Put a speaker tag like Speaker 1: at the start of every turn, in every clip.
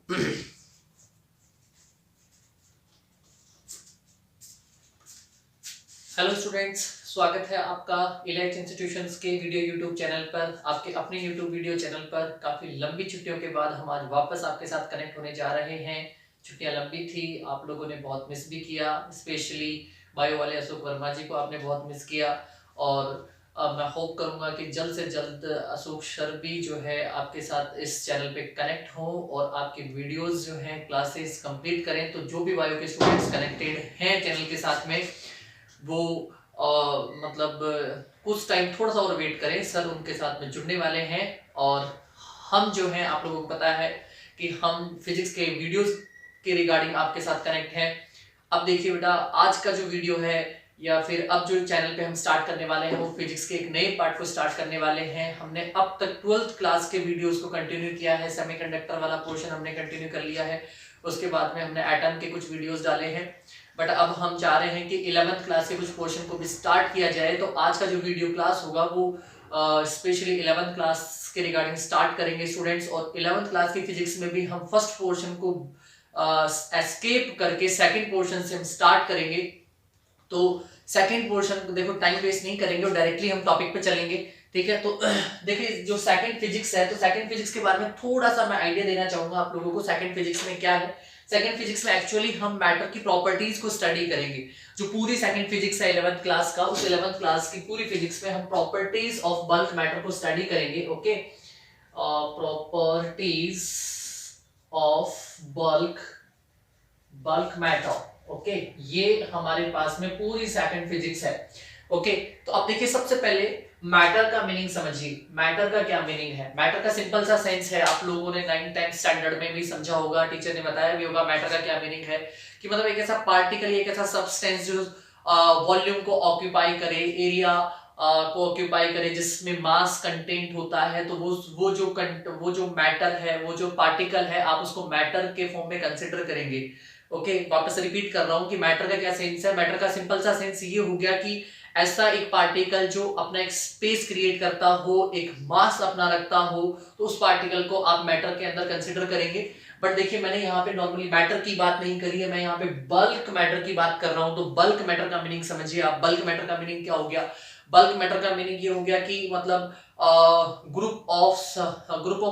Speaker 1: Hello students, स्वागत है आपका इलाइट इंस्टीट्यूशंस के वीडियो यूट्यूब चैनल पर। आपके अपने यूट्यूब वीडियो चैनल पर काफ़ी लंबी छुट्टियों के बाद हम आज वापस आपके साथ कनेक्ट होने जा रहे हैं। छुट्टियां लंबी थी, आप लोगों ने बहुत मिस भी किया, स्पेशली बायो वाले अशोक वर्मा जी को आपने बहुत मिस किया। और मैं होप करूंगा कि जल्द से जल्द अशोक सर भी जो है आपके साथ इस चैनल पे कनेक्ट हो और आपके वीडियोस जो हैं क्लासेस कंप्लीट करें। तो जो भी बायो के स्टूडेंट्स कनेक्टेड हैं चैनल के साथ में, वो मतलब कुछ टाइम थोड़ा सा और वेट करें, सर उनके साथ में जुड़ने वाले हैं। और हम जो हैं, आप लोगों को पता है कि हम फिजिक्स के वीडियोस के रिगार्डिंग आपके साथ कनेक्ट हैं। अब देखिए बेटा, आज का जो वीडियो है या फिर अब जो चैनल पे हम स्टार्ट करने वाले हैं वो फिजिक्स के एक नए पार्ट को स्टार्ट करने वाले हैं। हमने अब तक 12th क्लास के वीडियोस को कंटिन्यू किया है, सेमीकंडक्टर वाला पोर्शन हमने कंटिन्यू कर लिया है, उसके बाद में हमने एटम के कुछ वीडियोस डाले हैं। बट अब हम चाह रहे हैं कि 11th क्लास के कुछ पोर्शन को भी स्टार्ट किया जाए। तो आज का जो वीडियो क्लास होगा वो स्पेशली 11th क्लास के रिगार्डिंग स्टार्ट करेंगे स्टूडेंट्स। और 11th क्लास की फिजिक्स में भी हम फर्स्ट पोर्शन को एस्केप करके सेकंड पोर्शन से हम स्टार्ट करेंगे। तो सेकंड पोर्शन देखो, टाइम वेस्ट नहीं करेंगे और डायरेक्टली हम टॉपिक पे चलेंगे, ठीक है। तो देखिए, जो सेकंड फिजिक्स है, तो सेकंड फिजिक्स के बारे में थोड़ा सा मैं आइडिया देना चाहूंगा आप लोगों को। सेकंड फिजिक्स में क्या है? सेकंड फिजिक्स में एक्चुअली हम मैटर की प्रॉपर्टीज को स्टडी करेंगे। जो पूरी सेकंड फिजिक्स है 11th क्लास का, उस 11th क्लास की पूरी फिजिक्स में हम प्रॉपर्टीज ऑफ बल्क मैटर को स्टडी करेंगे। Okay, properties of bulk matter, okay, ये हमारे पास में पूरी सेकंड फिजिक्स है। ओके, तो अब देखिए, सबसे पहले मैटर का मीनिंग समझिए। मैटर का क्या मीनिंग है? मैटर का सिंपल सा सेंस है, आप लोगों ने 9th-10th स्टैंडर्ड में भी समझा होगा, टीचर ने बताया भी होगा। मैटर का क्या मीनिंग है कि मतलब एक ऐसा पार्टिकल, एक ऐसा सब्सटेंस जो वॉल्यूम को ऑक्यूपाई करे, एरिया को ऑक्यूपाई करे, जिसमें मास कंटेंट होता है। तो वो जो मैटर है, वो जो पार्टिकल है, आप उसको मैटर के फॉर्म में कंसिडर करेंगे। ओके, वापस रिपीट कर रहा हूं कि मैटर का क्या सेंस है। मैटर का सिंपल सा सेंस ये हो गया कि ऐसा एक पार्टिकल जो अपना एक स्पेस क्रिएट करता हो, एक मास अपना रखता हो, तो उस पार्टिकल को आप मैटर के अंदर कंसिडर करेंगे। बट देखिए, मैंने यहाँ पे नॉर्मली मैटर की बात नहीं करी है, मैं यहाँ पे बल्क मैटर की बात कर रहा हूं। तो बल्क मैटर का मीनिंग समझिए आप। बल्क मैटर का मीनिंग क्या हो गया? बल्क मैटर का मीनिंग ये हो गया कि मतलब ग्रुप ऑफ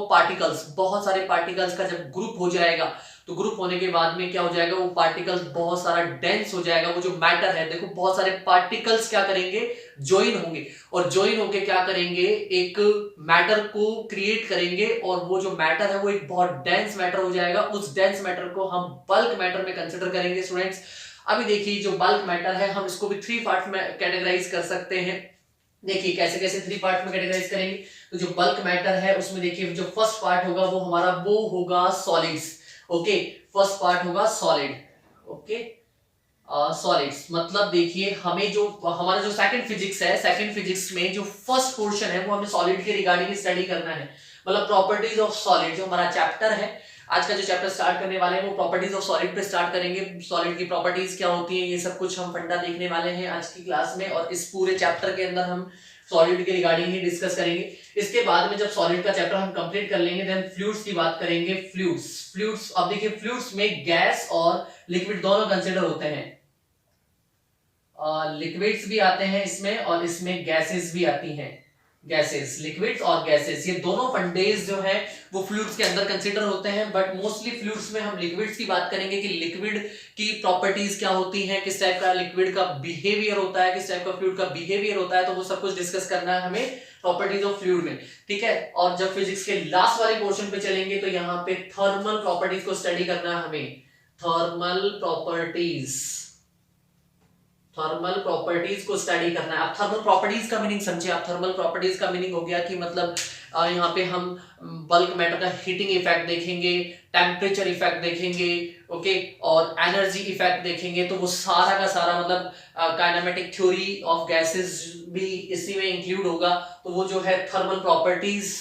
Speaker 1: पार्टिकल्स, बहुत सारे पार्टिकल्स का जब ग्रुप हो जाएगा, तो ग्रुप होने के बाद में क्या हो जाएगा, वो पार्टिकल्स बहुत सारा डेंस हो जाएगा। वो जो मैटर है, देखो, बहुत सारे पार्टिकल्स क्या करेंगे, ज्वाइन होंगे, और ज्वाइन होके क्या करेंगे, एक मैटर को क्रिएट करेंगे। और वो जो मैटर है वो एक बहुत डेंस मैटर हो जाएगा। उस डेंस मैटर को हम बल्क मैटर में कंसिडर करेंगे स्टूडेंट्स। अभी देखिए, जो बल्क मैटर है, हम इसको भी 3 पार्ट में कैटेगराइज कर सकते हैं। देखिए कैसे कैसे 3 पार्ट में कैटेगराइज करेंगे। तो जो बल्क मैटर है उसमें देखिए, जो फर्स्ट पार्ट होगा वो हमारा वो होगा सॉलिड्स। ओके, फर्स्ट पार्ट होगा सॉलिड। ओके, सॉलिड्स मतलब देखिए, हमें जो हमारा जो सेकंड फिजिक्स है, सेकंड फिजिक्स में जो फर्स्ट पोर्शन है वो हमें सॉलिड के रिगार्डिंग स्टडी करना है। मतलब प्रॉपर्टीज ऑफ सॉलिड जो हमारा चैप्टर है, आज का जो चैप्टर स्टार्ट करने वाले हैं वो प्रॉपर्टीज ऑफ सॉलिड पे स्टार्ट करेंगे। सॉलिड की प्रॉपर्टीज क्या होती है, ये सब कुछ हम फंडा देखने वाले हैं आज की क्लास में। और इस पूरे चैप्टर के अंदर हम सॉलिड के रिगार्डिंग ही डिस्कस करेंगे। इसके बाद में जब सॉलिड का चैप्टर हम कंप्लीट कर लेंगे, देन फ्लूइड्स की बात करेंगे। फ्लूइड्स अब देखिए, फ्लूइड्स में गैस और लिक्विड दोनों कंसिडर होते हैं। लिक्विड्स भी आते हैं इसमें, और इसमें गैसेस भी आती हैं। गैसेस, लिक्विड्स और गैसेस, ये दोनों फंडेज जो है वो फ्लूइड्स के अंदर कंसिडर होते हैं। बट मोस्टली फ्लूइड्स में हम लिक्विड्स की बात करेंगे कि लिक्विड की प्रॉपर्टीज क्या होती हैं, किस टाइप का लिक्विड का बिहेवियर होता है, किस टाइप का फ्लूइड का बिहेवियर होता है। तो वो सब कुछ डिस्कस करना है हमें प्रॉपर्टीज ऑफ फ्लूइड में, ठीक है। और जब फिजिक्स के लास्ट वाले पोर्शन पे चलेंगे तो यहाँ पे थर्मल प्रॉपर्टीज को स्टडी करना है हमें। थर्मल प्रॉपर्टीज को स्टडी करना है। आप थर्मल प्रॉपर्टीज का मीनिंग समझिए। आप थर्मल प्रॉपर्टीज का मीनिंग हो गया कि मतलब यहाँ पे हम बल्क मैटर का हीटिंग इफेक्ट देखेंगे, टेम्परेचर इफेक्ट देखेंगे, ओके, और एनर्जी इफेक्ट देखेंगे। तो वो सारा का सारा मतलब काइनेमेटिक थ्योरी ऑफ गैसेस भी इसी में इंक्लूड होगा। तो वो जो है थर्मल प्रॉपर्टीज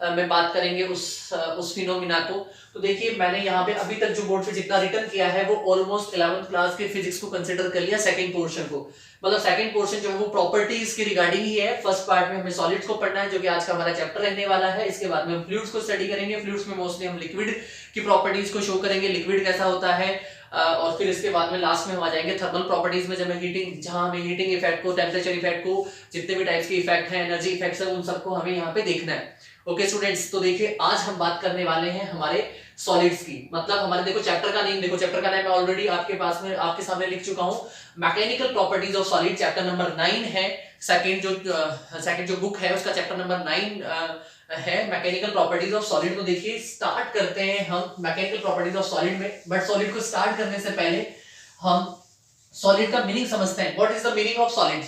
Speaker 1: में बात करेंगे उस फिनोमिना को, तो देखिए मैंने यहाँ पे अभी तक जो बोर्ड पे जितना रिटर्न किया है वो ऑलमोस्ट 11th क्लास के फिजिक्स को कंसिडर कर लिया, सेकंड पोर्शन को। मतलब सेकंड पोर्शन जो है वो प्रॉपर्टीज के रिगार्डिंग ही है। फर्स्ट पार्ट में हमें सॉलिड्स को पढ़ना है जो कि आज का हमारा चैप्टर रहने वाला है। इसके बाद में हम फ्लूइड्स को स्टडी करेंगे। फ्लूइड्स में मोस्टली हम लिक्विड की प्रॉपर्टीज को शो करेंगे, लिक्विड कैसा होता है, और फिर इसके बाद में लास्ट में हम आ जाएंगे थर्मल प्रॉपर्टीज में, जब हीटिंग, जहां हमें हीटिंग इफेक्ट को, टेम्परेचर इफेक्ट को, जितने भी टाइप्स के इफेक्ट हैं, एनर्जी इफेक्ट्स हैं, उन सबको हमें यहाँ पे देखना है। ओके स्टूडेंट्स, तो देखिए आज हम बात करने वाले हैं हमारे सॉलिड्स की। मतलब हमारे देखो चैप्टर का नेम, देखो चैप्टर का नेम मैं ऑलरेडी आपके पास में आपके सामने लिख चुका हूं, mechanical properties of solid, chapter number 9 है। सेकंड जो बुक है उसका चैप्टर नंबर 9 है, मैकेनिकल प्रॉपर्टीज ऑफ सॉलिड। तो देखिए स्टार्ट करते हैं हम मैकेनिकल प्रॉपर्टीज ऑफ सॉलिड में। बट सॉलिड को स्टार्ट करने से पहले हम सॉलिड का मीनिंग समझते हैं। What is the meaning of solid?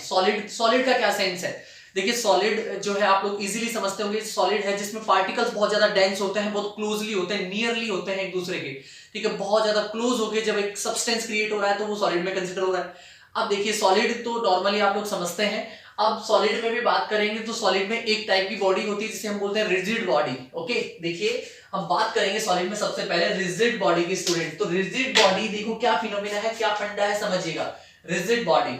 Speaker 1: Solid का क्या सेंस है? देखिए सॉलिड जो है आप लोग इजीली समझते होंगे, सॉलिड है जिसमें पार्टिकल्स बहुत ज्यादा डेंस होते हैं, बहुत क्लोजली होते हैं, नियरली होते हैं एक दूसरे के, ठीक है, बहुत ज्यादा क्लोज होके जब एक सब्सटेंस क्रिएट हो रहा है तो वो सॉलिड में कंसिडर हो रहा है। अब देखिए सॉलिड तो नॉर्मली आप लोग समझते हैं, अब सॉलिड में भी बात करेंगे तो सॉलिड में एक टाइप की बॉडी होती है जिसे हम बोलते हैं रिजिड बॉडी। ओके, देखिए हम बात करेंगे सॉलिड में सबसे पहले रिजिड बॉडी की स्टूडेंट। तो रिजिड बॉडी देखो क्या फिनोमिना है, क्या फंडा है, समझिएगा। Rigid body,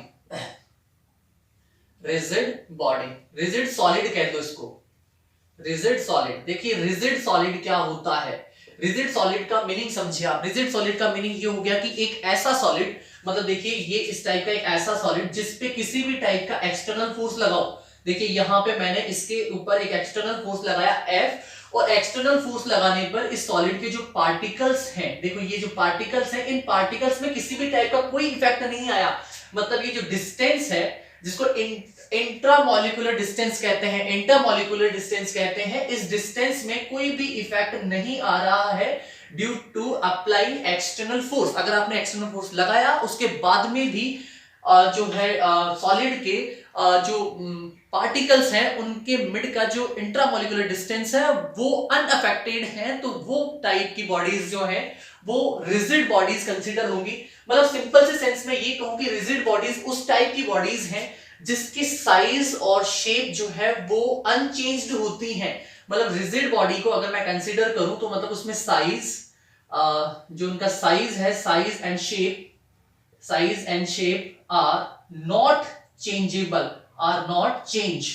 Speaker 1: rigid body, rigid solid कह दो इसको, रिजिड सॉलिड। देखिए रिजिड सॉलिड क्या होता है, रिजिड सॉलिड का मीनिंग समझिए आप। रिजिड सॉलिड का मीनिंग ये हो गया कि एक ऐसा सॉलिड, मतलब देखिए ये इस टाइप का एक ऐसा सॉलिड जिसपे किसी भी टाइप का एक्सटर्नल फोर्स लगाओ। देखिए यहां पे मैंने इसके ऊपर एक एक्सटर्नल फोर्स लगाया F, और एक्सटर्नल फोर्स लगाने पर इस सॉलिड के जो पार्टिकल्स हैं, देखो ये जो पार्टिकल्स हैं, इन पार्टिकल्स में किसी भी टाइप का कोई इफेक्ट नहीं आया। मतलब ये जो डिस्टेंस है जिसको इंट्रामोलिकुलर डिस्टेंस कहते हैं, इंटरमोलिकुलर डिस्टेंस कहते हैं, इस डिस्टेंस में कोई भी इफेक्ट नहीं आ रहा है due to applying external force. अगर आपने एक्सटर्नल फोर्स लगाया उसके बाद में भी जो है सॉलिड के जो पार्टिकल्स हैं उनके मिड का जो इंट्रामोलिकुलर डिस्टेंस है वो अनअफेक्टेड है, तो वो टाइप की बॉडीज जो है वो रिजिड बॉडीज कंसीडर होंगी। मतलब सिंपल से सेंस में ये कहूं कि रिजिड बॉडीज उस टाइप की बॉडीज हैं जिसकी साइज और शेप जो है वो अनचेंज्ड होती हैं। मतलब रिजिड बॉडी को अगर मैं कंसीडर करूं तो मतलब उसमें साइज, जो उनका साइज है, size and shape are not changeable, are not change.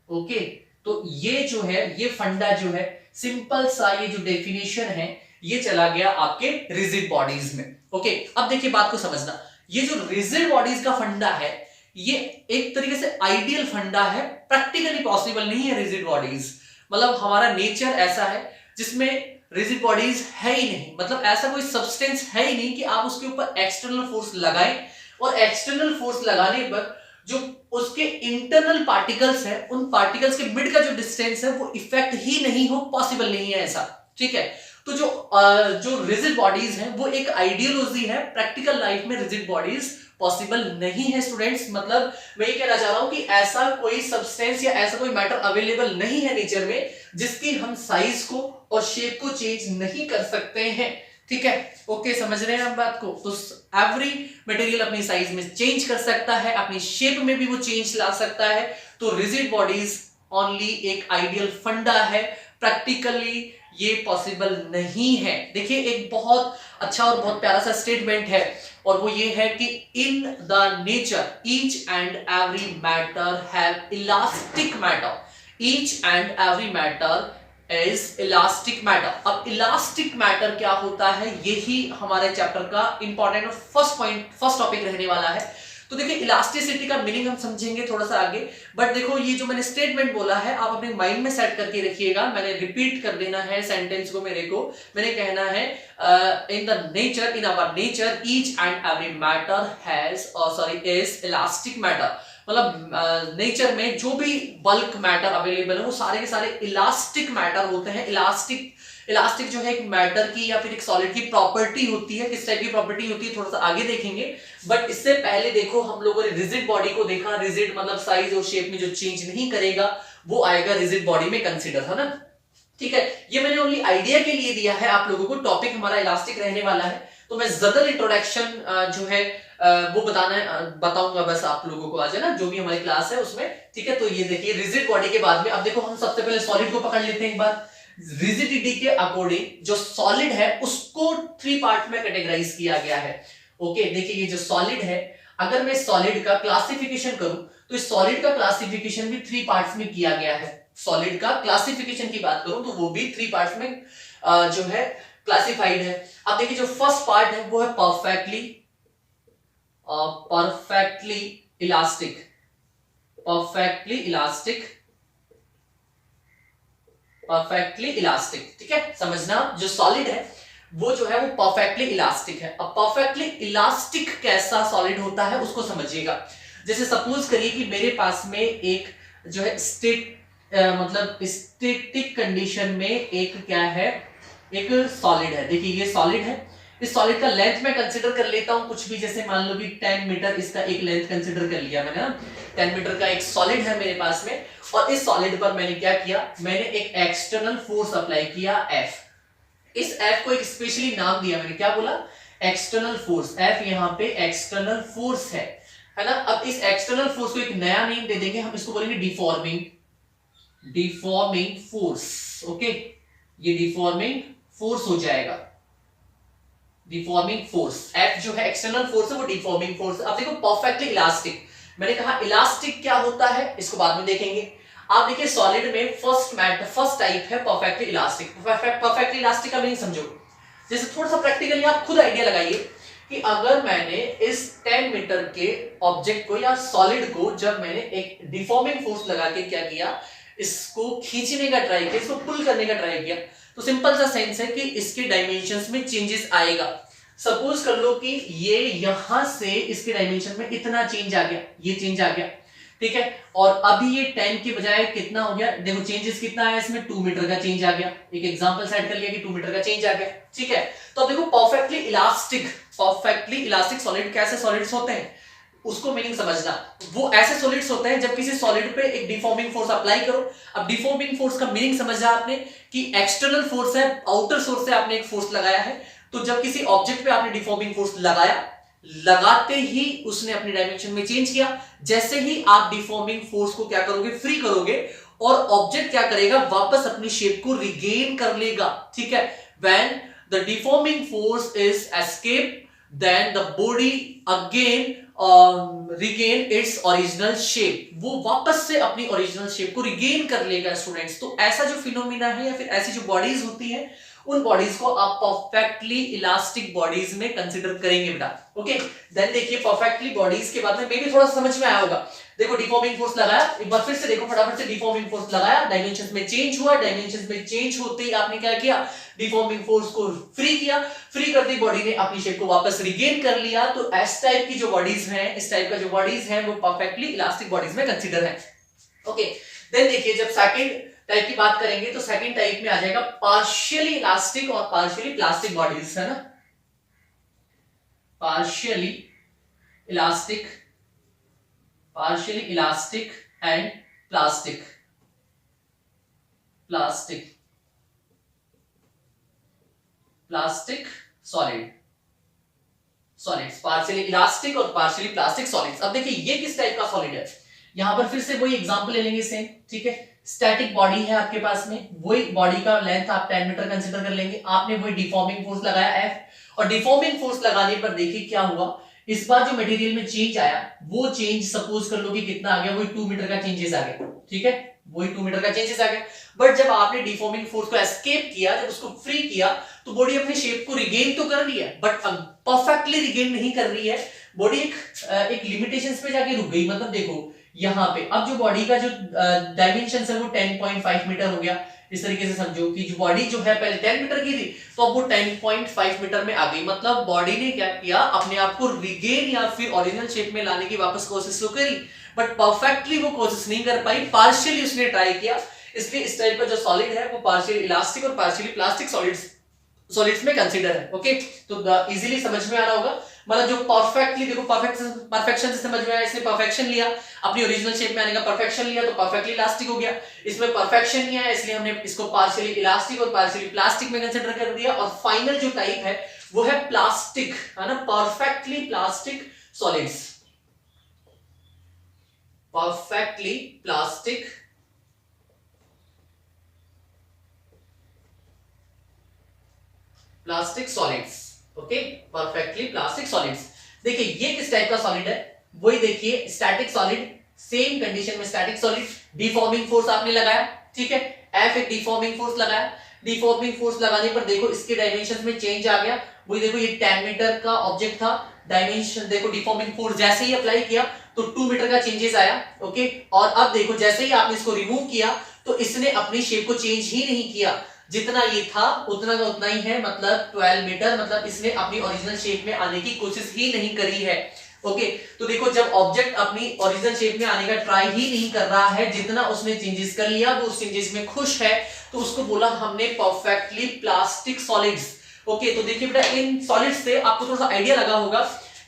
Speaker 1: Okay, तो ये जो है, ये फंडा जो है, सिंपल सा ये जो डेफिनेशन है ये चला गया आपके रिजिड बॉडीज में। ओके, अब देखिए बात को समझना, ये जो रिजिड बॉडीज का फंडा है ये एक तरीके से आइडियल फंडा है, प्रैक्टिकली पॉसिबल नहीं है रिजिड बॉडीज। मतलब हमारा नेचर ऐसा है जिसमें रिजिड बॉडीज है ही नहीं, मतलब ऐसा कोई सब्सटेंस है ही नहीं कि आप उसके ऊपर एक्सटर्नल फोर्स लगाएं और एक्सटर्नल फोर्स लगाने पर जो उसके इंटरनल पार्टिकल्स हैं उन पार्टिकल्स के मिड का जो डिस्टेंस है वो इफेक्ट ही नहीं हो, पॉसिबल नहीं है ऐसा, ठीक है। तो जो रिजिड बॉडीज हैं वो एक आइडियोलॉजी है, प्रैक्टिकल लाइफ में रिजिड बॉडीज पॉसिबल नहीं है स्टूडेंट्स। मतलब मैं ये कहना चाह रहा हूं कि ऐसा कोई सब्सटेंस या ऐसा कोई मैटर अवेलेबल नहीं है नेचर में जिसकी हम साइज को और शेप को चेंज नहीं कर सकते हैं, ठीक है। ओके, समझ रहे हैं आप बात को? तो एवरी मटेरियल अपनी साइज में चेंज कर सकता है, अपनी शेप में भी वो चेंज ला सकता है। तो रिजिड बॉडीज ओनली एक आइडियल फंडा है, प्रैक्टिकली ये पॉसिबल नहीं है। देखिए एक बहुत अच्छा और बहुत प्यारा सा स्टेटमेंट है और वो ये है कि इन the nature each and every matter have elastic matter, each and every matter is elastic matter. अब इलास्टिक मैटर क्या होता है, यही हमारे चैप्टर का इंपॉर्टेंट और फर्स्ट टॉपिक रहने वाला है। तो देखिए इलास्टिसिटी का मीनिंग हम समझेंगे थोड़ा सा आगे, बट देखो ये जो मैंने स्टेटमेंट बोला है आप अपने माइंड में सेट करके रखिएगा। मैंने रिपीट कर देना है सेंटेंस को, मैंने कहना है in the nature, in our nature each and every matter has is elastic matter. मतलब नेचर में जो भी बल्क मैटर अवेलेबल है वो सारे के सारे इलास्टिक मैटर होते हैं। इलास्टिक जो है एक मैटर की या फिर एक सॉलिड की प्रॉपर्टी होती है। किस टाइप की प्रॉपर्टी होती है थोड़ा सा आगे देखेंगे, बट इससे पहले देखो हम लोगों ने रिजिड बॉडी को देखा। रिजिड मतलब साइज और शेप में जो चेंज नहीं करेगा वो आएगा रिजिड बॉडी में कंसीडर, है ना। ठीक है, ये मैंने ओनली आइडिया के लिए दिया है आप लोगों को। टॉपिक हमारा इलास्टिक रहने वाला है, तो मैं जनरल इंट्रोडक्शन जो है वो बताऊंगा बस आप लोगों को आज, है ना, जो भी हमारी क्लास है उसमें। ठीक है, तो ये देखिए रिजिड बॉडी के बाद में अब देखो हम सबसे पहले सॉलिड को पकड़ लेते हैं एक बार। रिजिडिटी के अकॉर्डिंग जो सॉलिड है उसको 3 पार्ट में कैटेगराइज किया गया है। ओके, देखिए ये जो सॉलिड है, अगर मैं सॉलिड का क्लासिफिकेशन करूं तो इस सॉलिड का क्लासिफिकेशन भी 3 पार्ट्स में किया गया है। सॉलिड का क्लासिफिकेशन की बात करूं तो वो भी 3 पार्ट्स में जो है क्लासिफाइड है। अब देखिए जो फर्स्ट पार्ट है वो है परफेक्टली इलास्टिक। परफेक्टली इलास्टिक, ठीक है, समझना, जो सॉलिड है वो जो है वो परफेक्टली इलास्टिक है। अब परफेक्टली इलास्टिक कैसा सॉलिड होता है उसको समझिएगा। जैसे सपोज करिए कि मेरे पास में एक जो है मतलब स्टैटिक कंडीशन में एक क्या है, एक सॉलिड है। देखिए ये सॉलिड है, इस सॉलिड का लेंथ मैं कंसीडर कर लेता हूं कुछ भी, जैसे मान लो कि 10 मीटर इसका एक लेंथ कंसीडर कर लिया मैंने ना। 10 मीटर का एक सॉलिड है मेरे पास में, और इस सॉलिड पर मैंने क्या किया, मैंने एक एक्सटर्नल फोर्स अप्लाई किया F। इस F को एक स्पेशली नाम दिया मैंने, क्या बोला, एक्सटर्नल फोर्स। F यहाँ पे एक्सटर्नल फोर्स है ना। अब इस एक्सटर्नल फोर्स को एक नया नेम दे देंगे, हम इसको बोलेंगे डिफॉर्मिंग फोर्स। ओके, ये डिफॉर्मिंग फोर्स हो जाएगा, डिफॉर्मिंग फोर्स। F जो है एक्सटर्नल फोर्स है, वो डिफॉर्मिंग फोर्स। अब देखो परफेक्टली इलास्टिक, मैंने कहा इलास्टिक क्या होता है इसको बाद में देखेंगे। आप देखिए सॉलिड में फर्स्ट टाइप है परफेक्टली इलास्टिक। परफेक्टली इलास्टिक का मीनिंग समझो, जैसे थोड़ा सा प्रैक्टिकली आप खुद आइडिया लगाइए कि अगर मैंने इस 10 मीटर के ऑब्जेक्ट को या सॉलिड को जब मैंने एक डिफॉर्मिंग फोर्स लगा के क्या किया, इसको खींचने का ट्राई किया, इसको पुल करने का ट्राई किया, तो सिंपल सा सेंस है कि इसके डायमेंशंस में चेंजेस आएगा। सपोज कर लो कि ये यहां से इसके डायमेंशन में इतना चेंज आ गया, ये चेंज आ गया, ठीक है, और अभी ये 10 की बजाय कितना हो गया, देखो चेंजेस कितना है इसमें, 2 मीटर का चेंज आ गया। एक एग्जांपल सेट कर लिया कि 2 मीटर का चेंज आ गया, ठीक है। तो अब देखो परफेक्टली इलास्टिक सॉलिड कैसे सॉलिड्स होते हैं उसको मीनिंग समझना। वो ऐसे सॉलिड्स होते हैं जब किसी सॉलिड पे एक डिफॉर्मिंग फोर्स अप्लाई करो। अब डिफॉर्मिंग फोर्स का मीनिंग समझा आपने कि एक्सटर्नल फोर्स है, आउटर सोर्स से आपने एक फोर्स लगाया है, तो जब किसी ऑब्जेक्ट पे आपने डिफॉर्मिंग फोर्स लगाया, लगाते ही उसने अपनी डायमेंशन में चेंज किया। जैसे ही आप डिफॉर्मिंग फोर्स को क्या करोगे, फ्री करोगे, और ऑब्जेक्ट क्या करेगा, वापस अपनी शेप को रिगेन कर लेगा, ठीक है। When the deforming force is escape, then the body again regain its original shape, वो वापस से अपनी ओरिजिनल शेप को रिगेन कर लेगा स्टूडेंट्स। तो ऐसा जो फिनोमिना है या फिर ऐसी जो बॉडीज होती हैं, उन बॉडीज को आप परफेक्टली इलास्टिक बॉडीज में कंसीडर करेंगे बेटा। ओके, देन देखिए परफेक्टली बॉडीज के बाद में मे भी थोड़ा समझ में आया होगा। देखो डिफॉर्मिंग फोर्स लगाया, एक बार फिर से देखो फटाफट से, डिफॉर्मिंग फोर्स लगाया, डायमेंशंस में चेंज हुआ, डायमेंशंस में चेंज होते ही आपने क्या किया, डिफॉर्मिंग फोर्स को फ्री किया, फ्री करते ही बॉडी ने अपनी शेप को वापस रिगेन कर लिया। तो इस टाइप की जो बॉडीज हैं, इस टाइप का जो बॉडीज हैं, वो परफेक्टली इलास्टिक बॉडीज में कंसीडर है। ओके, देन देखिए जब सेकंड टाइप की बात करेंगे तो सेकंड टाइप में आ जाएगा पार्शियली इलास्टिक और पार्शियली प्लास्टिक बॉडीज, है ना। Partially elastic and plastic solids, partially elastic और पार्शियली प्लास्टिक सॉलिड्स। अब देखिए ये किस टाइप का सॉलिड है, यहां पर फिर से वही एग्जांपल ले लेंगे सेम, ठीक है। स्टैटिक बॉडी है आपके पास में, वही बॉडी का लेंथ आप 10 मीटर कंसीडर कर लेंगे, आपने वही डिफॉर्मिंग फोर्स लगाया F, और डिफॉर्मिंग फोर्स लगाने पर देखिए क्या हुआ, इस बार जो मटेरियल में चेंज आया, वो चेंज सपोज कर लो कि कितना आ गया, वही 2 मीटर का चेंजेस आ गया, ठीक है, वही 2 मीटर का चेंजेस आ गया। बट जब आपने डिफॉर्मिंग फोर्स को एस्केप किया, जब उसको फ्री किया, तो बॉडी अपनी शेप को रिगेन तो कर रही है, बट परफेक्टली रिगेन नहीं कर रही है। बॉडी एक लिमिटेशंस पे जाके रुक गई। मतलब देखो यहाँ पे अब जो बॉडी का जो डायमेंशन है वो 10.5 मीटर हो गया। इस तरीके से समझो कि जो बॉडी जो है पहले 10 मीटर की थी, तो अब वो 10.5 मीटर में आ गई। मतलब बॉडी ने क्या किया, अपने आप को रिगेन या फिर ओरिजिनल शेप में लाने की वापस कोशिश तो करी, बट परफेक्टली वो कोशिश नहीं कर पाई, पार्शियली उसने ट्राई किया। इसलिए इस टाइप का जो सॉलिड है वो पार्शियली इलास्टिक और पार्शियली प्लास्टिक सॉलिड्स में कंसीडर है। ओके, तो इजीली समझ में आ रहा होगा। मतलब जो परफेक्टली, देखो परफेक्शन से समझ में आया, इसने परफेक्शन लिया, अपनी ओरिजिनल शेप में आने का परफेक्शन लिया तो परफेक्टली इलास्टिक हो गया। इसमें परफेक्शन नहीं आया इसलिए हमने इसको पार्शियली इलास्टिक और पार्शियली प्लास्टिक में कंसीडर कर दिया। और फाइनल जो टाइप है वो है प्लास्टिक, है ना, perfectly plastic solids, perfectly plastic plastic solids. Okay, perfectly plastic solids. देखिए ये किस टाइप का सॉलिड है, वही देखिए, स्टैटिक सॉलिड, सेम कंडीशन में स्टैटिक सॉलिड, डिफॉर्मिंग फोर्स आपने लगाया, ठीक है, एफ एक डिफॉर्मिंग फोर्स लगाया, डिफॉर्मिंग फोर्स लगाने पर देखो इसके डायमेंशंस में चेंज आ गया, वही देखो ये 10 मीटर का ऑब्जेक्ट था, डायमेंशन देखो डिफॉर्मिंग फोर्स जैसे ही अप्लाई किया तो 2 मीटर का चेंजेस आया। ओके, और अब देखो जैसे ही आपने इसको रिमूव किया तो इसने अपनी शेप को चेंज ही नहीं किया, जितना ये था उतना का उतना ही है, मतलब 12 मीटर, मतलब इसने अपनी ओरिजिनल शेप में आने की कोशिश ही नहीं करी है। ओके, तो देखो जब ऑब्जेक्ट अपनी ओरिजिनल शेप में आने का ट्राई ही नहीं कर रहा है, जितना उसने चेंजेस कर लिया वो उस चेंजेस में खुश है, तो उसको बोला हमने परफेक्टली प्लास्टिक सॉलिड्स। ओके, तो देखिए बेटा इन सॉलिड्स से आपको थोड़ा सा आइडिया लगा होगा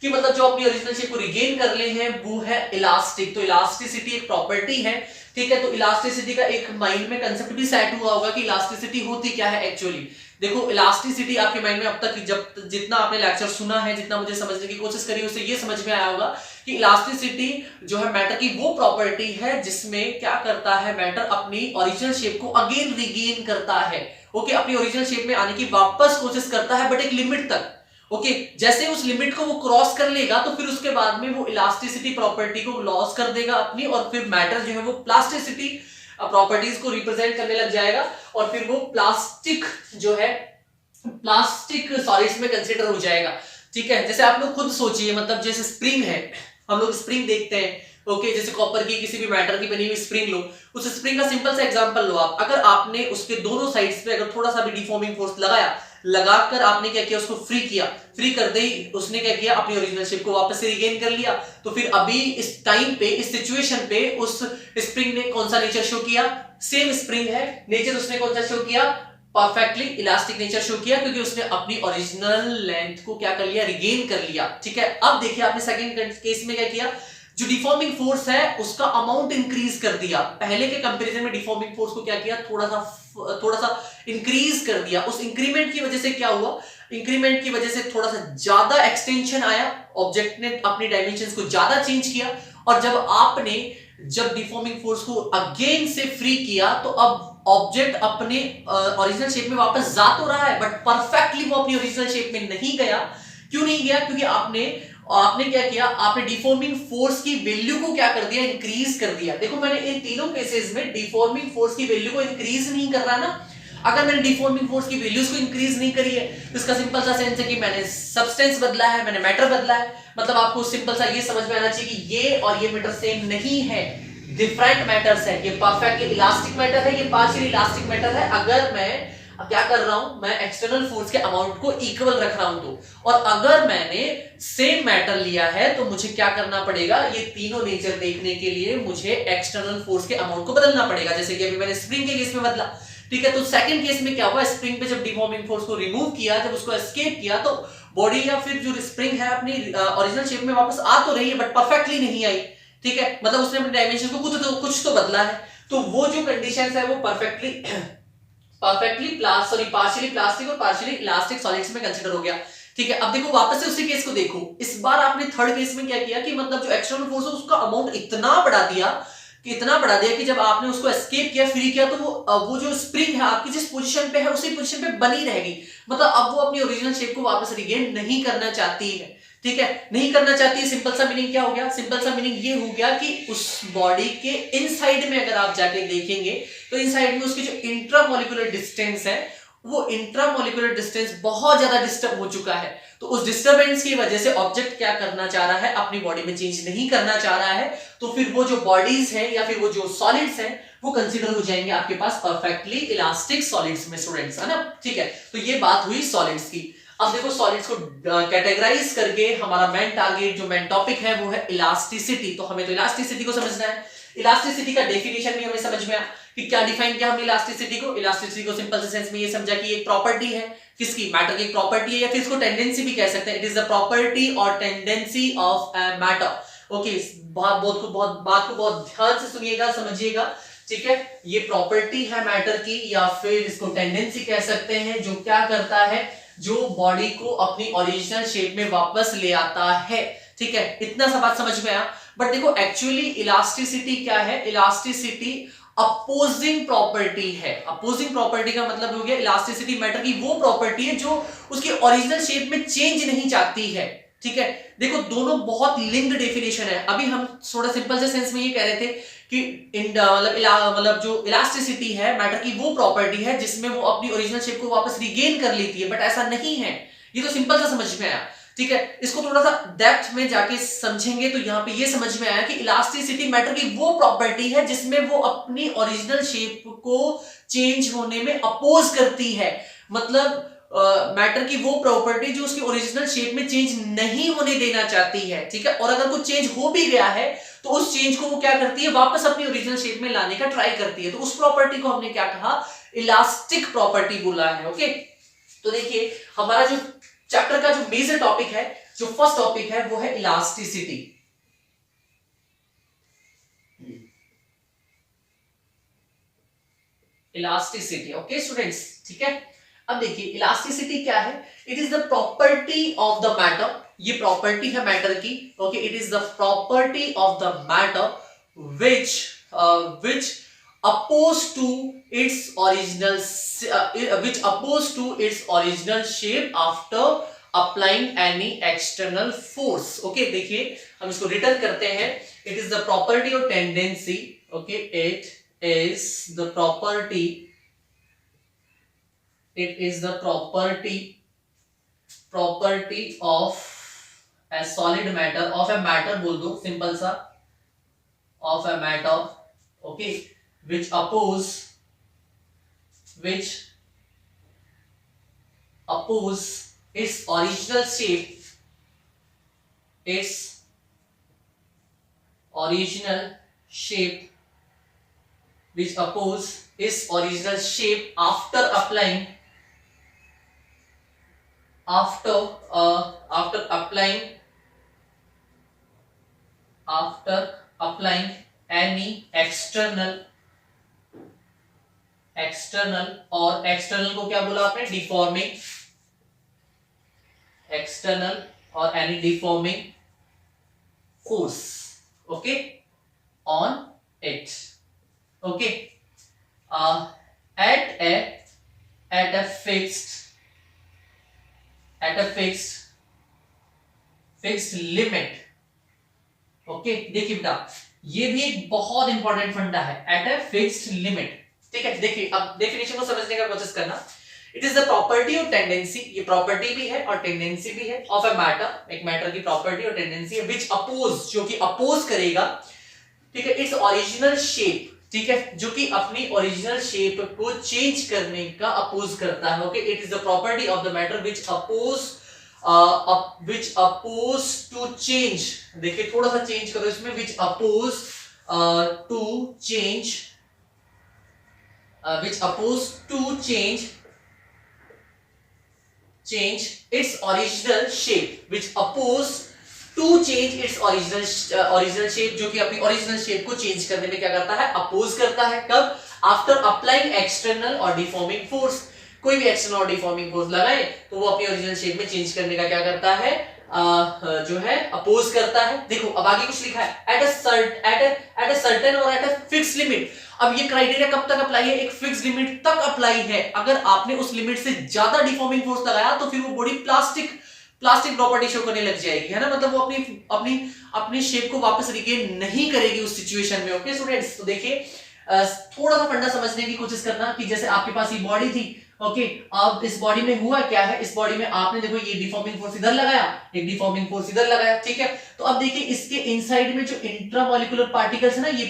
Speaker 1: कि मतलब जो अपनी ओरिजिनल शेप को रिगेन कर ले हैं वो है इलास्टिक। तो इलास्टिसिटी एक प्रॉपर्टी है, ठीक है, तो इलास्टिसिटी का एक माइंड में कंसेप्ट भी सेट हुआ होगा कि इलास्टिसिटी होती क्या है एक्चुअली। देखो इलास्टिसिटी आपके माइंड में अब तक जब जितना आपने लेक्चर सुना है, जितना मुझे समझने की कोशिश करी, उससे ये समझ में आया होगा कि इलास्टिसिटी जो है मैटर की वो प्रॉपर्टी है जिसमें क्या करता है, मैटर अपनी ओरिजिनल शेप को अगेन रिगेन करता है। ओके, अपनी ओरिजिनल शेप में आने की वापस कोशिश करता है, बट एक लिमिट तक। ओके, जैसे उस लिमिट को वो क्रॉस कर लेगा तो फिर उसके बाद में वो इलास्टिसिटी प्रॉपर्टी को लॉस कर देगा अपनी, और फिर मैटर जो है वो प्लास्टिसिटी प्रॉपर्टीज को रिप्रेजेंट करने लग जाएगा, और फिर वो प्लास्टिक जो है प्लास्टिक सॉलिड्स में कंसीडर हो जाएगा। ठीक है, जैसे आप लोग खुद सोचिए, मतलब जैसे स्प्रिंग है, हम लोग स्प्रिंग देखते हैं, ओके, जैसे कॉपर की किसी भी मैटर की बनी हुई स्प्रिंग लो, उस स्प्रिंग का सिंपल सा एग्जांपल लो आप, अगर आपने उसके दोनों साइड्स पे अगर थोड़ा सा भी डिफॉर्मिंग फोर्स लगाया, लगाकर आपने क्या किया, उसको फ्री किया, फ्री कर दे उसने क्या किया, अपनी ओरिजिनल शेप को वापस से रिगेन कर लिया, तो फिर अभी इस टाइम पे, इस सिचुएशन पे उस स्प्रिंग ने कौन सा नेचर शो किया, सेम स्प्रिंग है, नेचर उसने कौन सा शो किया, परफेक्टली इलास्टिक नेचर शो किया, क्योंकि उसने अपनी ओरिजिनल लेंथ को क्या कर लिया, रिगेन कर लिया। ठीक है, अब देखिए आपने सेकंड केस में क्या किया, जो डिफॉर्मिंग फोर्स है उसका अमाउंट इंक्रीज कर दिया, पहले के कंपैरिजन में डिफॉर्मिंग फोर्स को क्या किया, थोड़ा सा इंक्रीज कर दिया। उस इंक्रीमेंट की वजह से क्या हुआ, इंक्रीमेंट की वजह से थोड़ा सा ज्यादा एक्सटेंशन आया, ऑब्जेक्ट ने अपनी डायमेंशंस को ज्यादा चेंज किया, और जब डिफॉर्मिंग फोर्स को अगेन से फ्री किया तो अब ऑब्जेक्ट अपने ओरिजिनल शेप में वापस जा तो रहा है, बट परफेक्टली वो अपनी ओरिजिनल शेप में नहीं गया। क्यों नहीं गया, क्योंकि आपने क्या किया, आपने डिफॉर्मिंग फोर्स की वैल्यू को क्या कर दिया, इंक्रीज कर दिया। देखो मैंने इन तीनों केसेस में डिफॉर्मिंग फोर्स की वैल्यू को इंक्रीज नहीं कर रहा ना, अगर मैंने डिफॉर्मिंग फोर्स की वैल्यूज को इंक्रीज नहीं करी है तो इसका सिंपल सा सेंस है कि मैंने सब्सटेंस बदला है, मैंने मैटर बदला है। मतलब आपको सिंपल सा ये समझ में आना चाहिए कि ये और ये मैटर सेम नहीं है, डिफरेंट मैटर्स है। ये परफेक्टली इलास्टिक मैटर है, ये पार्शियली इलास्टिक मैटर है। अगर मैं क्या कर रहा हूं, मैं एक्सटर्नल फोर्स के अमाउंट को इक्वल रख रहा हूं तो, और अगर मैंने सेम मैटर लिया है तो मुझे क्या करना पड़ेगा, ये तीनों नेचर देखने के लिए मुझे एक्सटर्नल फोर्स के अमाउंट को बदलना पड़ेगा, जैसे कि अभी मैंने स्प्रिंग के केस में बदला। ठीक है, तो सेकंड केस में क्या हुआ, स्प्रिंग पे जब डिफॉर्मिंग फोर्स को रिमूव किया, जब उसको एस्केप किया, तो बॉडी या फिर जो स्प्रिंग है अपनी ओरिजिनल शेप में वापस आ तो रही है, बट परफेक्टली नहीं आई। ठीक है, मतलब उसने अपने डायमेंशन को कुछ तो बदला है, तो वो जो कंडीशंस है वो पार्शियली प्लास्टिक और पार्शियली इलास्टिक सॉलिड्स में कंसीडर हो गया। ठीक है, अब देखो वापस से उसी केस को देखो, इस बार आपने थर्ड केस में क्या किया कि मतलब जो एक्सटर्नल फोर्स है उसका अमाउंट इतना बढ़ा दिया कि जब आपने उसको एस्केप किया, फ्री किया, तो वो जो स्प्रिंग है आपकी जिस पोजीशन पे है उसी पोजीशन पे बनी रहेगी। मतलब अब वो अपनी ओरिजिनल शेप को वापस रिगेन नहीं करना चाहती है। ठीक है, नहीं करना चाहती है। सिंपल सा मीनिंग क्या हो गया, सिंपल सा मीनिंग ये हो गया कि उस बॉडी के इनसाइड में अगर आप जाके देखेंगे तो इनसाइड में उसकी जो इंट्रामोलिकुलर डिस्टेंस है, वो इंट्रामोलिकुलर डिस्टेंस बहुत ज्यादा डिस्टर्ब हो चुका है। तो उस डिस्टर्बेंस की वजह से ऑब्जेक्ट क्या करना चाह रहा है, अपनी बॉडी में चेंज नहीं करना चाह रहा है। तो फिर वो जो बॉडीज है या फिर वो जो सॉलिड्स हैं वो कंसीडर हो जाएंगे आपके पास परफेक्टली इलास्टिक सॉलिड्स में, स्टूडेंट्स, है ना। ठीक है, तो ये बात हुई सॉलिड्स की। अब देखो सॉलिड्स को कैटेगराइज करके हमारा मेन टारगेट, जो मेन टॉपिक है वो है इलास्टिसिटी। तो हमें तो इलास्टिसिटी को समझना है। इलास्टिसिटी का डेफिनेशन भी हमें समझ में आया कि क्या डिफाइन किया हमने इलास्टिसिटी को। इलास्टिसिटी को सिंपल से सेंस में ये समझा कि एक प्रॉपर्टी है, किसकी, मैटर की प्रॉपर्टी है या फिर इसको टेंडेंसी भी कह सकते हैं। इट इज द प्रॉपर्टी और tendency of a matter. Okay, बात को बहुत ध्यान से सुनिएगा, समझिएगा, ठीक है। ये प्रॉपर्टी है मैटर की या फिर इसको टेंडेंसी कह सकते हैं, जो क्या करता है, जो बॉडी को अपनी ओरिजिनल शेप में वापस ले आता है, ठीक है। इतना सा बात समझ में आया। बट देखो एक्चुअली इलास्टिसिटी क्या है, इलास्टिसिटी अपोजिंग प्रॉपर्टी है। अपोजिंग प्रॉपर्टी का मतलब हो गया इलास्टिसिटी मैटर की वो प्रॉपर्टी है जो उसकी ओरिजिनल शेप में चेंज नहीं चाहती है, ठीक है। देखो दोनों बहुत लिंक्ड डेफिनेशन है। अभी हम थोड़ा सिंपल से सेंस में ये कह रहे थे कि मतलब जो इलास्टिसिटी है मैटर की वो प्रॉपर्टी है जिसमें वो अपनी ओरिजिनल शेप को वापस रिगेन कर लेती है, बट ऐसा नहीं है। ये तो सिंपल सा समझ में आया, ठीक है। इसको थोड़ा सा डेप्थ में जाके समझेंगे तो यहां पे ये समझ में आया कि इलास्टिसिटी मैटर की वो प्रॉपर्टी है जिसमें वो अपनी ओरिजिनल शेप को चेंज होने में अपोज करती है। मतलब मैटर की वो प्रॉपर्टी जो उसकी ओरिजिनल शेप में चेंज नहीं होने देना चाहती है, ठीक है। और अगर कुछ चेंज हो भी गया है तो उस चेंज को वो क्या करती है, वापस अपनी ओरिजिनल शेप में लाने का ट्राई करती है। तो उस प्रॉपर्टी को हमने क्या कहा, इलास्टिक प्रॉपर्टी बोला है। ओके, तो देखिए हमारा जो चैप्टर का जो मेजर टॉपिक है, जो फर्स्ट टॉपिक है वो है इलास्टिसिटी। इलास्टिसिटी, ओके स्टूडेंट्स, ठीक है। अब देखिए इलास्टिसिटी क्या है, it is the property of the matter. ये प्रॉपर्टी है मैटर की, okay. It is the property of the matter which opposed to its original shape after applying any external force। Okay, देखिए हम इसको रिटर्न करते हैं। इट इज द प्रॉपर्टी और tendency, okay, it is the property of a solid matter, of a matter बोल दो simple सा, of a matter, okay, which oppose its original shape, which oppose its original shape after applying any external, और external को क्या बोला आपने, deforming, external or any deforming force, okay, on it, okay, at a fixed limit। Okay, देखिए बेटा ये भी एक बहुत इंपॉर्टेंट फंडा है, एट अ फिक्स्ड लिमिट, ठीक है। देखिए अब डेफिनेशन को समझने का कोशिश करना। इट इज द प्रॉपर्टी और टेंडेंसी, ये प्रॉपर्टी भी है और टेंडेंसी भी है, ऑफ अ मैटर, एक मैटर की प्रॉपर्टी और टेंडेंसी है, विच अपोज, जो कि अपोज करेगा, ठीक है, इट्स ओरिजिनल शेप, ठीक है, जो कि अपनी ओरिजिनल शेप को चेंज करने का अपोज करता है। Okay, it is the property of the matter which oppose to change. देखिए थोड़ा सा चेंज करो इसमें, which oppose to change its original shape, which oppose to change its original shape, जो कि अपनी ओरिजिनल शेप को चेंज करने में क्या करता है, अपोज करता है। कब, आफ्टर अप्लाइंग एक्सटर्नल और डिफॉर्मिंग फोर्स। कोई भी एक्सटर्नल और डिफॉर्मिंग फोर्स लगाए तो वो अपनी ओरिजिनल शेप में चेंज करने का क्या करता है, जो है अपोज करता है। देखो अब आगे कुछ लिखा है, एट अ सर्टेन और एट अ फिक्स्ड लिमिट। अब ये क्राइटेरिया कब तक अप्लाई है, एक फिक्स लिमिट तक अप्लाई है। अगर आपने उस लिमिट से ज्यादा डिफॉर्मिंग फोर्स लगाया तो फिर वो बॉडी प्लास्टिक प्रॉपर्टी शो करने लग जाएगी, है ना। मतलब वो अपनी शेप को वापस रिगेन नहीं करेगी उस सिचुएशन में। ओके स्टूडेंट्स, तो देखिए थोड़ा सा फंडा समझने की कोशिश करना कि जैसे आपके पास ये बॉडी थी, ओके, अब इस बॉडी में हुआ क्या है, इस बॉडी में आपने देखो ये डिफॉर्मिंग फोर्स इधर लगाया, एक डिफॉर्मिंग फोर्स इधर लगाया, ठीक है। तो अब देखिए इसके इनसाइड में जो इंट्रामॉलिक्यूलर पार्टिकल्स है ना, ये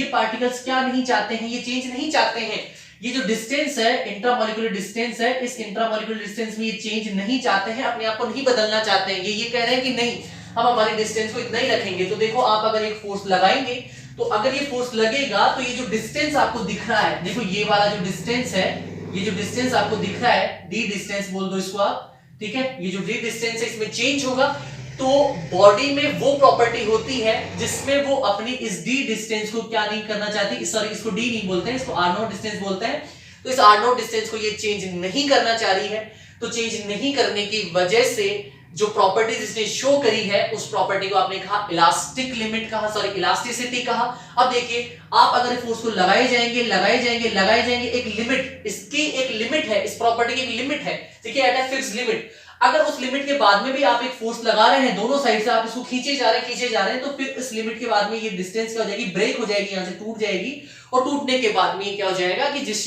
Speaker 1: पार्टिकल्स क्या नहीं चाहते हैं, ये चेंज नहीं चाहते हैं। ये जो डिस्टेंस है, इंट्रामॉलिक्यूलर डिस्टेंस है, इस इंट्रामॉलिक्यूलर डिस्टेंस में ये चेंज नहीं चाहते हैं, अपने आप को नहीं बदलना चाहते हैं। ये कह रहे हैं कि नहीं, हम हमारी डिस्टेंस को इतना ही रखेंगे। तो देखो आप अगर एक फोर्स लगाएंगे तो अगर ये फोर्स लगेगा तो ये जो डिस्टेंस आपको दिख रहा है, देखो ये वाला जो डिस्टेंस है, ये जो डिस्टेंस आपको दिख रहा है, डी डिस्टेंस बोल दो इसको आप, ठीक है, ये जो डी डिस्टेंस है इसमें चेंज होगा, तो बॉडी में वो प्रॉपर्टी होती है जिसमें वो अपनी इस डी डिस्टेंस को क्या नहीं करना चाहती, सॉरी इसको डी नहीं बोलते हैं, इसको आर नॉट डिस्टेंस बोलते हैं, तो इस आर नॉट डिस्टेंस को ये चेंज नहीं करना चाह रही है, तो चेंज नहीं करने की वजह से जो प्रॉपर्टीज इसने शो करी है उस प्रॉपर्टी को आपने कहा इलास्टिक लिमिट कहा, सॉरी इलास्टिसिटी कहा। अब देखिए आप अगर फोर्स को लगाए जाएंगे लगाए जाएंगे लगाए जाएंगे, एक लिमिट, इसकी एक लिमिट है, इस प्रॉपर्टी की एक लिमिट है, ठीक है, एट अ फिक्स्ड लिमिट, अगर उस लिमिट के बाद में भी आप एक फोर्स लगा रहे हैं, दोनों साइड से आप इसको खींचे जा रहे हैं, तो फिर इस लिमिट के बाद में ये डिस्टेंस क्या हो जाएगी, ब्रेक हो जाएगी, यहां से टूट जाएगी, और टूटने के बाद में ये क्या हो जाएगा कि जिस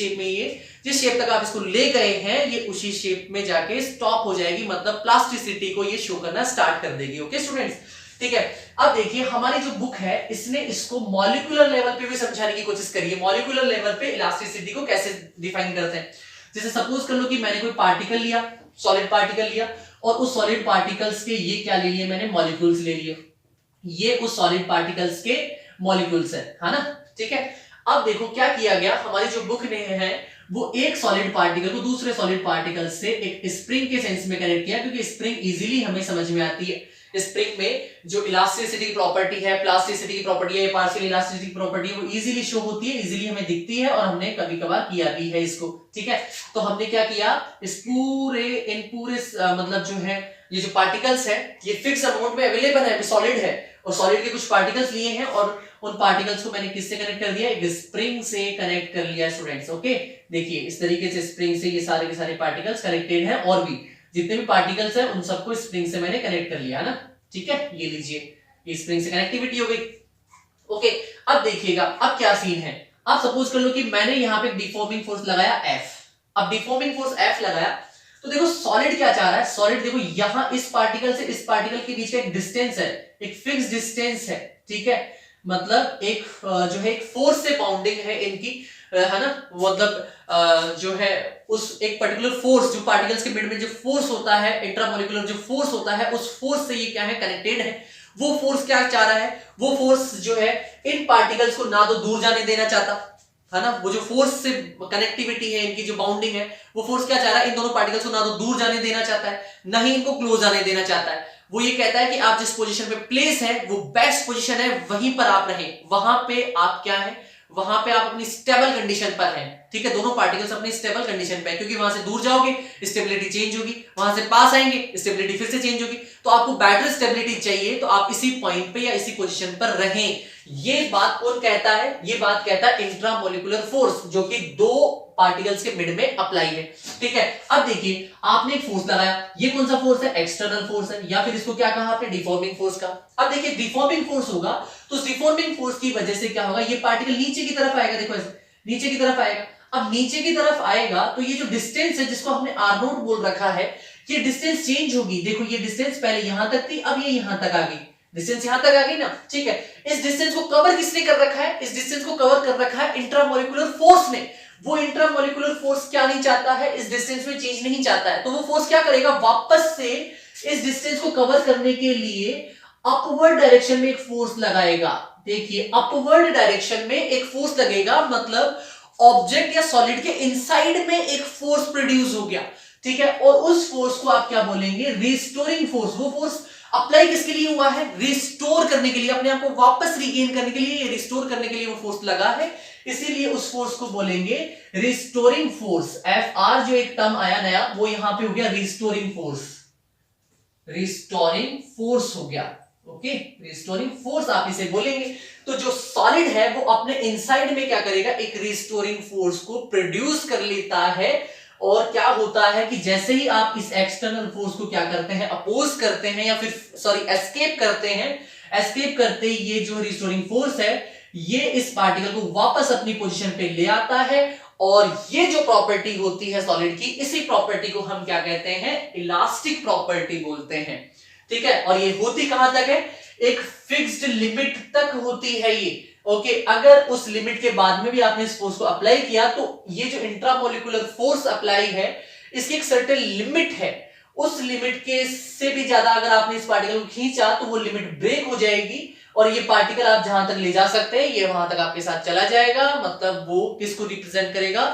Speaker 1: शेप तक आप इसको ले गए हैं ये उसी शेप में जाके स्टॉप हो जाएगी, मतलब प्लास्टिसिटी को ये शो करना स्टार्ट कर देगी। ओके स्टूडेंट्स, ठीक है। अब देखिए हमारी जो बुक है इसने इसको मॉलिक्यूलर लेवल पे भी समझाने की कोशिश करी है, मॉलिक्यूलर लेवल पे इलास्टिसिटी को कैसे डिफाइन करते हैं। जैसे सपोज कर लो कि मैंने कोई पार्टिकल लिया, सॉलिड पार्टिकल लिया, और उस सॉलिड पार्टिकल्स के ये क्या ले लिए, मैंने मॉलिक्यूल्स ले लिए, ये उस सॉलिड पार्टिकल्स के मॉलिक्यूल्स है ना, ठीक है। अब देखो क्या किया गया, हमारी जो बुक ने है वो एक सॉलिड पार्टिकल को दूसरे सॉलिड पार्टिकल से एक स्प्रिंग के सेंस में कनेक्ट किया, क्योंकि स्प्रिंग इजीली हमें समझ में आती है। स्प्रिंग में जो इलास्टिसिटी की प्रॉपर्टी है, प्लास्टिसिटी की प्रॉपर्टी है, पार्शियल इलास्टिसिटी की प्रॉपर्टी है, वो इजीली शो होती है, इजीली हमें दिखती है, और हमने कभी कभार किया भी है इसको, ठीक है। तो हमने क्या किया, इस पूरे मतलब जो है ये जो पार्टिकल्स है ये फिक्स अमाउंट में अवेलेबल है, सॉलिड है, और सॉलिड के कुछ पार्टिकल्स लिए हैं, और उन पार्टिकल्स को मैंने किससे कनेक्ट कर दिया, एक स्प्रिंग से कनेक्ट कर लिया स्टूडेंट्स। ओके, देखिए इस तरीके से स्प्रिंग से ये सारे के सारे पार्टिकल्स कनेक्टेड हैं, और भी जितने भी पार्टिकल्स हैं उन सबको स्प्रिंग से मैंने कनेक्ट कर लिया ना, ठीक है। ये लीजिए, ये स्प्रिंग से कनेक्टिविटी हो गई। ओके, अब देखिएगा अब क्या सीन है। अब सपोज कर लो कि मैंने यहां पे डिफॉर्मिंग फोर्स लगाया F। अब डिफॉर्मिंग फोर्स F लगाया तो देखो सॉलिड क्या चाह रहा है, सॉलिड देखो यहां इस पार्टिकल से इस पार्टिकल के बीच का एक डिस्टेंस है, एक फिक्स डिस्टेंस है, ठीक है, मतलब एक जो है एक फोर्स से बाउंडिंग है इनकी, है ना, मतलब जो है उस एक पर्टिकुलर फोर्स जो पार्टिकल्स के मिड में जो फोर्स होता है, इंट्रामोलिकुलर जो फोर्स होता है, उस फोर्स से ये क्या है कनेक्टेड है। वो फोर्स क्या चाह रहा है, वो फोर्स जो है इन पार्टिकल्स को ना तो दूर जाने देना चाहता, है ना, वो जो फोर्स से कनेक्टिविटी है इनकी जो बाउंडिंग है, वो फोर्स क्या चाह रहा है, इन दोनों पार्टिकल्स को ना तो दूर जाने देना चाहता है, ना ही इनको क्लोज आने देना चाहता है। वो ये कहता है कि आप जिस पोजीशन पे प्लेस है वो बेस्ट पोजीशन है, वहीं पर आप रहें, वहां पे आप क्या है, वहां पे आप अपनी स्टेबल कंडीशन पर हैं, ठीक है। दोनों पार्टिकल्स अपनी स्टेबल कंडीशन पे है, क्योंकि वहां से दूर जाओगे स्टेबिलिटी चेंज होगी, वहां से पास आएंगे स्टेबिलिटी फिर से चेंज होगी, तो आपको बेटर स्टेबिलिटी चाहिए तो आप इसी पॉइंट पे या इसी पोजीशन पर रहें। ये बात कौन कहता है, ये बात कहता है इंट्रामोलिकुलर फोर्स, जो कि दो पार्टिकल्स के मिड में अप्लाई है, ठीक है। अब देखिए आपने एक फोर्स लगाया, ये कौन सा फोर्स है, एक्सटर्नल फोर्स है, या फिर इसको क्या कहा आपने, डिफॉर्मिंग फोर्स का। अब देखिए डिफॉर्मिंग फोर्स होगा तो उस डिफॉर्मिंग फोर्स की वजह से क्या होगा, ये पार्टिकल नीचे की तरफ आएगा, देखो ऐसे नीचे की तरफ आएगा। अब नीचे की तरफ आएगा तो ये जो डिस्टेंस है जिसको हमने आर नोट बोल रखा है, ये डिस्टेंस चेंज होगी। देखो ये डिस्टेंस पहले यहां तक थी, अब ये यहां तक आ गई, डिस्टेंस यहां तक आ गई ना, ठीक है। इस डिस्टेंस को कवर किसने कर रखा है, इस डिस्टेंस को कवर कर रखा है इंट्रामोलिकुलर फोर्स ने। वो इंट्रामोलिकुलर फोर्स क्या नहीं चाहता है, इस डिस्टेंस में चेंज नहीं चाहता है, तो वो फोर्स क्या करेगा, वापस से इस डिस्टेंस को कवर करने के लिए अपवर्ड डायरेक्शन में एक फोर्स लगाएगा। देखिए अपवर्ड डायरेक्शन में एक फोर्स लगेगा, मतलब ऑब्जेक्ट या सॉलिड के इनसाइड में एक फोर्स प्रोड्यूस हो गया, ठीक है। और उस फोर्स को आप क्या बोलेंगे, रिस्टोरिंग फोर्स। वो फोर्स अप्लाई किसके लिए हुआ है, रिस्टोर करने के लिए, अपने आप को वापस रीगेन करने के लिए, रिस्टोर करने के लिए वो फोर्स लगा है, इसीलिए उस फोर्स को बोलेंगे रिस्टोरिंग फोर्स। FR जो एक टर्म आया नया, वो यहां पे हो गया रिस्टोरिंग फोर्स, रिस्टोरिंग फोर्स हो गया, ओके, रिस्टोरिंग फोर्स आप इसे बोलेंगे। तो जो सॉलिड है वो अपने इनसाइड में क्या करेगा, एक रिस्टोरिंग फोर्स को प्रोड्यूस कर लेता है, और क्या होता है कि जैसे ही आप इस एक्सटर्नल फोर्स को क्या करते हैं, अपोज करते हैं, या फिर सॉरी एस्केप करते हैं, एस्केप करते ये जो रिस्टोरिंग फोर्स है ये इस पार्टिकल को वापस अपनी पोजीशन पे ले आता है, और ये जो प्रॉपर्टी होती है सॉलिड की, इसी प्रॉपर्टी को हम क्या कहते हैं, इलास्टिक प्रॉपर्टी बोलते हैं, ठीक है। और ये होती कहां तक है, एक फिक्स्ड लिमिट तक होती है ये, ओके। अगर उस लिमिट के बाद में भी आपने इस फोर्स को अप्लाई किया तो ये जो इंट्रामोलिकुलर फोर्स अप्लाई है इसकी एक सर्टेन लिमिट है, उस लिमिट के से भी ज्यादा अगर आपने इस पार्टिकल को खींचा तो वो लिमिट ब्रेक हो जाएगी, और ये पार्टिकल आप जहां तक ले जा सकते हैं ये वहां तक आपके साथ चला जाएगा। मतलब वो किसको रिप्रेजेंट करेगा,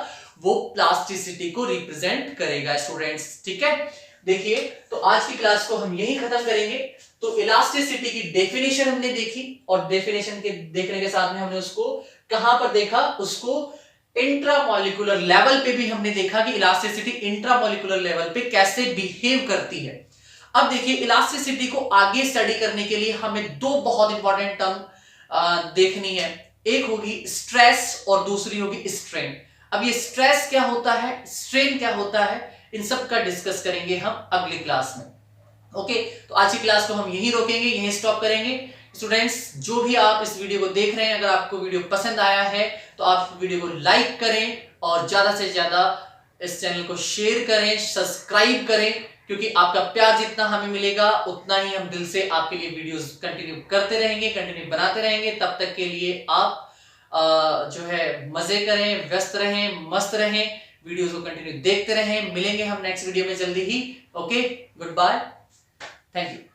Speaker 1: वो प्लास्टिसिटी को रिप्रेजेंट करेगा स्टूडेंट्स। ठीक है, देखिए तो आज की क्लास को हम यही खत्म करेंगे। तो इलास्टिसिटी की डेफिनेशन हमने देखी और डेफिनेशन के देखने के साथ में हमने उसको कहां पर देखा, उसको इंट्रामोलिकुलर लेवल पे भी हमने देखा कि इलास्टिसिटी इंट्रामोलिकुलर लेवल पे कैसे बिहेव करती है। अब देखिए इलास्टिसिटी को आगे स्टडी करने के लिए हमें दो बहुत इंपॉर्टेंट टर्म देखनी है, एक होगी स्ट्रेस और दूसरी होगी स्ट्रेन। अब ये स्ट्रेस क्या होता है, स्ट्रेन क्या होता है, इन सब का डिस्कस करेंगे हम अगली क्लास में। ओके, तो आज की क्लास को हम यहीं रोकेंगे, यहीं स्टॉप करेंगे। स्टूडेंट्स जो भी आप इस वीडियो को देख रहे हैं, अगर आपको वीडियो पसंद आया है तो आप वीडियो को लाइक करें और ज्यादा से ज्यादा इस चैनल को शेयर करें, सब्सक्राइब करें, क्योंकि आपका प्यार जितना हमें मिलेगा उतना ही हम दिल से आपके लिए वीडियोस कंटिन्यू करते रहेंगे, कंटिन्यू बनाते रहेंगे। तब तक के लिए आप जो है मजे करें, व्यस्त रहें, मस्त रहें, वीडियोस को कंटिन्यू देखते रहें। मिलेंगे हम नेक्स्ट वीडियो में जल्दी ही। Okay, good bye, thank you.